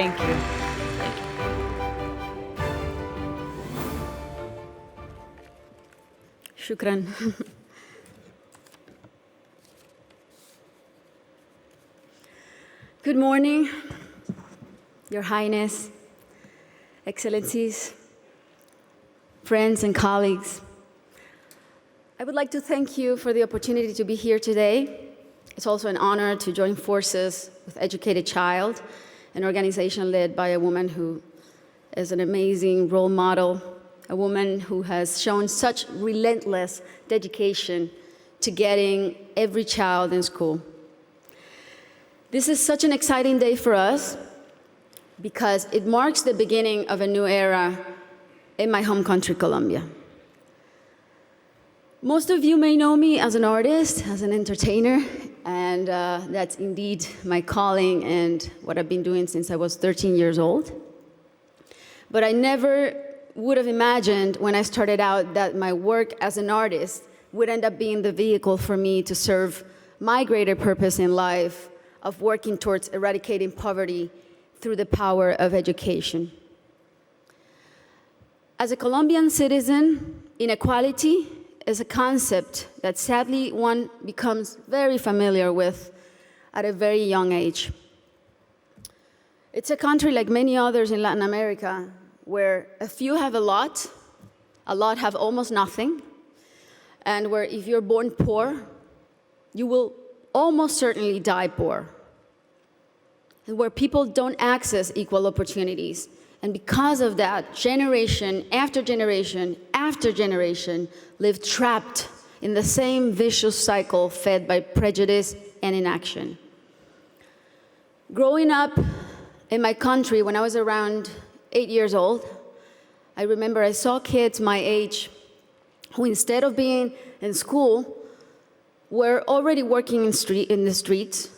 Thank you. Shukran. Good morning, Your Highness, Excellencies, friends and colleagues. I would like to thank you for the opportunity to be here today. It's also an honor to join forces with Educated Child, an organization led by a woman who is an amazing role model, a woman who has shown such relentless dedication to getting every child in school. This is such an exciting day for us because it marks the beginning of a new era in my home country, Colombia. Most of you may know me as an artist, as an entertainer, and that's indeed my calling and what I've been doing since I was 13 years old. But I never would have imagined when I started out that my work as an artist would end up being the vehicle for me to serve my greater purpose in life of working towards eradicating poverty through the power of education. As a Colombian citizen, inequality is a concept that sadly one becomes very familiar with at a very young age. It's a country like many others in Latin America where a few have a lot have almost nothing, and where if you're born poor, you will almost certainly die poor, and where people don't access equal opportunities. And because of that, generation after generation after generation live trapped in the same vicious cycle fed by prejudice and inaction. Growing up in my country when I was around 8 years old, I remember I saw kids my age who, instead of being in school, were already working in the streets,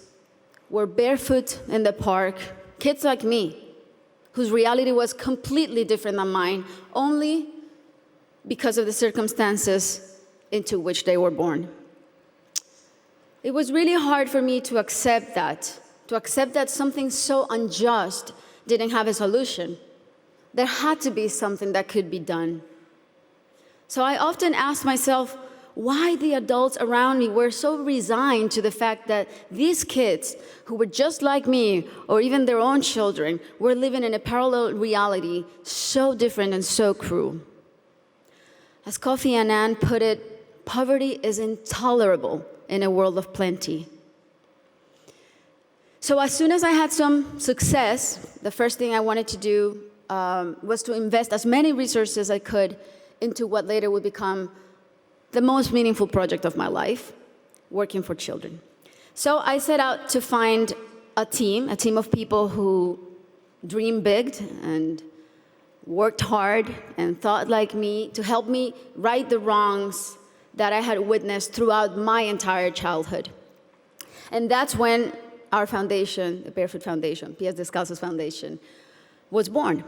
were barefoot in the park, kids like me, whose reality was completely different than mine, only because of the circumstances into which they were born. It was really hard for me to accept that something so unjust didn't have a solution. There had to be something that could be done. So I often asked myself why the adults around me were so resigned to the fact that these kids, who were just like me, or even their own children, were living in a parallel reality so different and so cruel. As Kofi Annan put it, poverty is intolerable in a world of plenty. So as soon as I had some success, the first thing I wanted to do was to invest as many resources as I could into what later would become the most meaningful project of my life, working for children. So I set out to find a team of people who dreamed big and worked hard and thought like me to help me right the wrongs that I had witnessed throughout my entire childhood. And that's when our foundation, the Barefoot Foundation, Pies Descalzos Foundation, was born.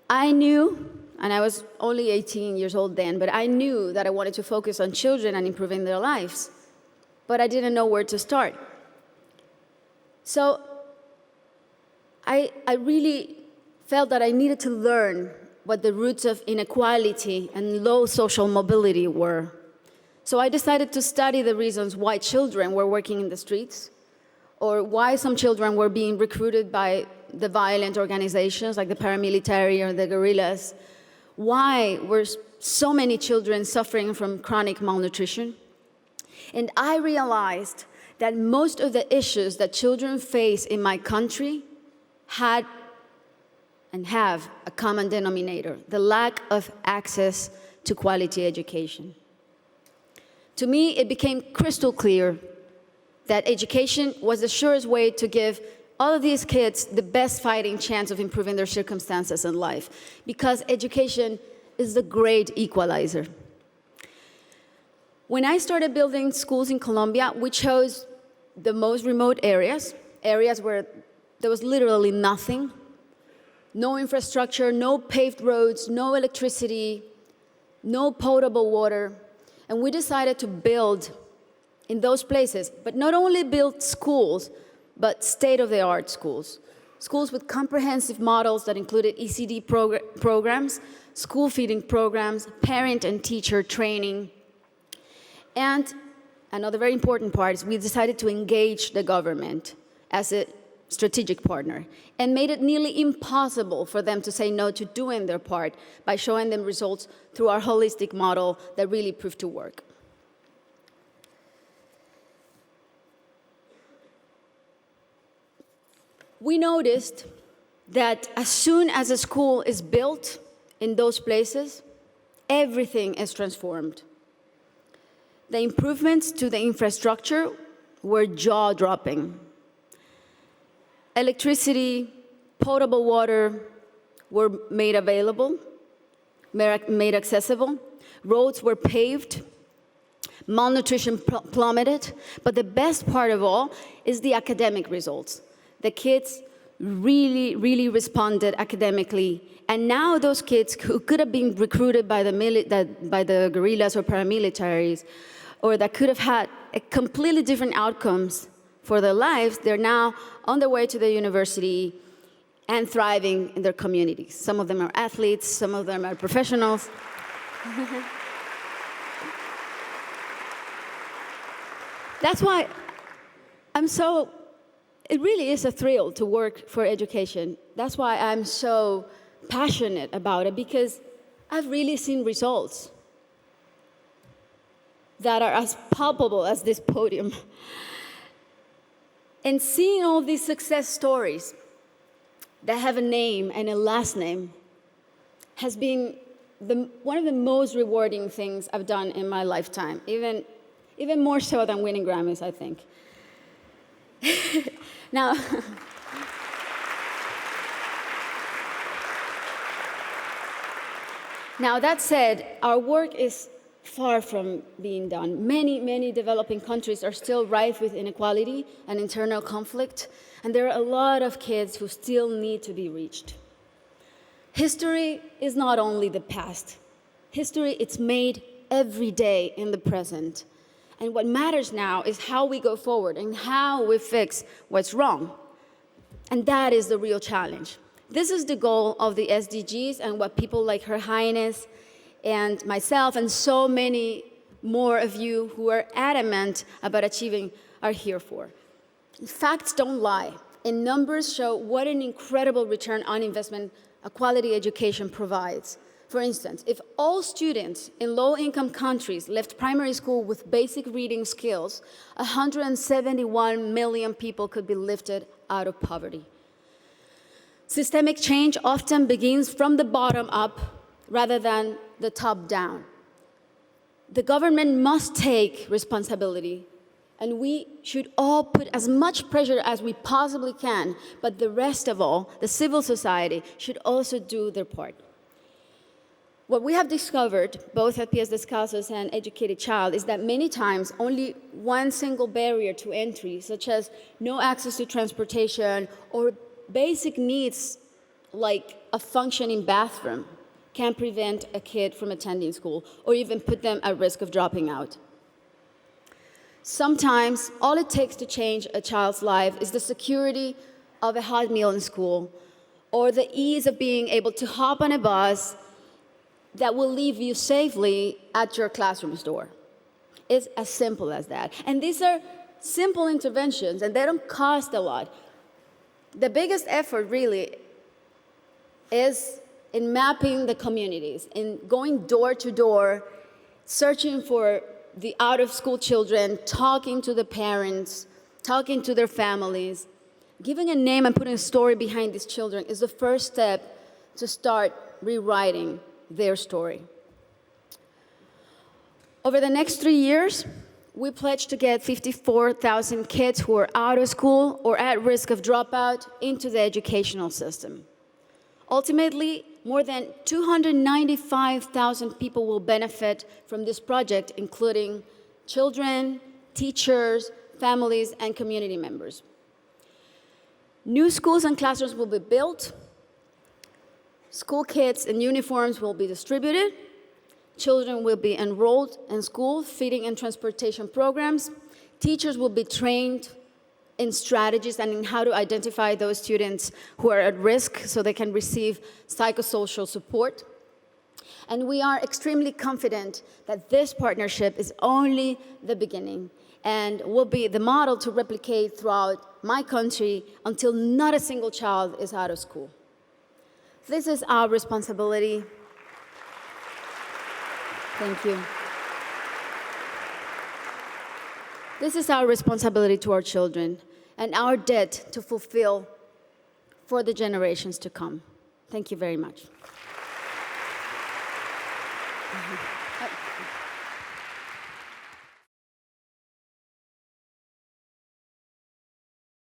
I knew, and I was only 18 years old then, but I knew that I wanted to focus on children and improving their lives, but I didn't know where to start. So I really felt that I needed to learn what the roots of inequality and low social mobility were. So I decided to study the reasons why children were working in the streets, or why some children were being recruited by the violent organizations like the paramilitary or the guerrillas. Why were so many children suffering from chronic malnutrition? And I realized that most of the issues that children face in my country had and have a common denominator: the lack of access to quality education. To me, it became crystal clear that education was the surest way to give all of these kids the best fighting chance of improving their circumstances in life, because education is the great equalizer. When I started building schools in Colombia, we chose the most remote areas where there was literally nothing, no infrastructure, no paved roads, no electricity, no potable water. And we decided to build in those places, but not only build schools, but state-of-the-art schools schools with comprehensive models that included ECD programs, school feeding programs, parent and teacher training. And another very important part is we decided to engage the government as a strategic partner and made it nearly impossible for them to say no to doing their part by showing them results through our holistic model that really proved to work. We noticed that as soon as a school is built in those places, everything is transformed. The improvements to the infrastructure were jaw-dropping. Electricity, potable water were made available, made accessible. Roads were paved. Malnutrition plummeted. But the best part of all is the academic results. The kids really responded academically. And now those kids who could have been recruited by the guerrillas or paramilitaries, or that could have had a completely different outcomes for their lives, they're now on their way to the university and thriving in their communities. Some of them are athletes, some of them are professionals. That's why it really is a thrill to work for education. That's why I'm so passionate about it, because I've really seen results that are as palpable as this podium. And seeing all these success stories that have a name and a last name has been one of the most rewarding things I've done in my lifetime, even more so than winning Grammys, I think. Now, that said, our work is far from being done. Many developing countries are still rife with inequality and internal conflict, and there are a lot of kids who still need to be reached. History is not only the past. History, it's made every day in the present. And what matters now is how we go forward and how we fix what's wrong. And that is the real challenge. This is the goal of the SDGs and what people like Her Highness and myself and so many more of you who are adamant about achieving are here for. Facts don't lie, and numbers show what an incredible return on investment a quality education provides. For instance, if all students in low-income countries left primary school with basic reading skills, 171 million people could be lifted out of poverty. Systemic change often begins from the bottom up rather than the top down. The government must take responsibility, and we should all put as much pressure as we possibly can, but the rest of all, the civil society, should also do their part. What we have discovered, both at Pies Descalzos and Educated Child, is that many times only one single barrier to entry, such as no access to transportation or basic needs like a functioning bathroom, can prevent a kid from attending school or even put them at risk of dropping out. Sometimes, all it takes to change a child's life is the security of a hot meal in school or the ease of being able to hop on a bus that will leave you safely at your classroom's door. It's as simple as that. And these are simple interventions, and they don't cost a lot. The biggest effort, really, is in mapping the communities, in going door to door, searching for the out-of-school children, talking to the parents, talking to their families. Giving a name and putting a story behind these children is the first step to start rewriting their story. Over the next 3 years, we pledge to get 54,000 kids who are out of school or at risk of dropout into the educational system. Ultimately, more than 295,000 people will benefit from this project, including children, teachers, families, and community members. New schools and classrooms will be built. School kits and uniforms will be distributed. Children will be enrolled in school, feeding and transportation programs. Teachers will be trained in strategies and in how to identify those students who are at risk so they can receive psychosocial support. And we are extremely confident that this partnership is only the beginning and will be the model to replicate throughout my country until not a single child is out of school. This is our responsibility. Thank you. This is our responsibility to our children and our debt to fulfill for the generations to come. Thank you very much.